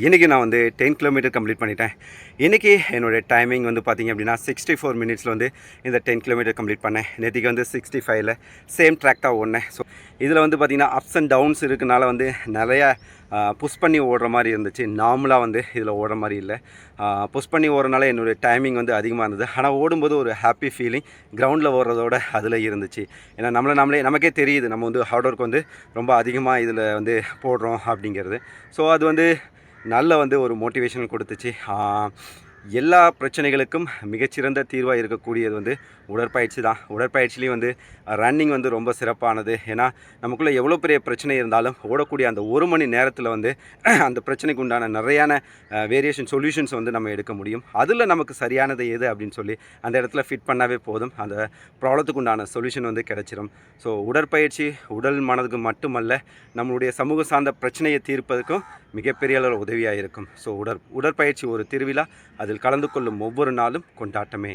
இன்றைக்கி நான் வந்து 10 கிலோமீட்டர் கம்ப்ளீட் பண்ணிட்டேன். இன்றைக்கி என்னோடய டைமிங் வந்து பார்த்திங்க அப்படின்னா 64 மினிட்ஸில் வந்து இந்த 10 கிலோமீட்டர் கம்ப்ளீட் பண்ணேன். நேற்றுக்கு வந்து 65ல் சேம் ட்ராக் தான் ஓடினேன். ஸோ இதில் வந்து பார்த்திங்கன்னா அப்ஸ் அண்ட் டவுன்ஸ் இருக்கனால வந்து நிறையா புஷ் பண்ணி ஓடுற மாதிரி இருந்துச்சு. நார்மலாக வந்து இதில் ஓடுற மாதிரி இல்லை. புஷ் பண்ணி ஓடுறனால என்னுடைய டைமிங் வந்து அதிகமாக இருந்தது. ஆனால் ஓடும்போது ஒரு ஹாப்பி ஃபீலிங் கிரவுண்டில் ஓடுறதோட அதில் இருந்துச்சு. ஏன்னா நமக்கே தெரியுது நம்ம வந்து ஹார்ட் ஒர்க் வந்து ரொம்ப அதிகமாக இதில் வந்து போடுறோம் அப்படிங்கிறது. ஸோ அது வந்து நல்ல வந்து ஒரு மோட்டிவேஷன் கொடுத்துச்சு. எல்லா பிரச்சனைகளுக்கும் மிகச்சிறந்த தீர்வாக இருக்கக்கூடியது வந்து உடற்பயிற்சி தான். உடற்பயிற்சிலையும் வந்து ரன்னிங் வந்து ரொம்ப சிறப்பானது. ஏன்னா நமக்குள்ளே எவ்வளோ பெரிய பிரச்சனை இருந்தாலும் ஓடக்கூடிய அந்த 1 மணி நேரத்தில் வந்து அந்த பிரச்சனைக்கு உண்டான நிறையான வேரியேஷன் சொல்யூஷன்ஸ் வந்து நம்ம எடுக்க முடியும். அதில் நமக்கு சரியானது எது அப்படின்னு சொல்லி அந்த இடத்துல ஃபிட் பண்ணாவே போதும், அந்த ப்ராப்ளத்துக்கு உண்டான சொல்யூஷன் வந்து கிடச்சிரும். ஸோ உடற்பயிற்சி உடல் மனதுக்கு மட்டுமல்ல, நம்மளுடைய சமூக சார்ந்த பிரச்சனையை தீர்ப்பதற்கும் மிகப்பெரிய அளவில் உதவியாக இருக்கும். ஸோ உடற்பயிற்சி ஒரு திருவிழா. அதில் கலந்து கொள்ளும் ஒவ்வொரு நாளும் கொண்டாட்டமே.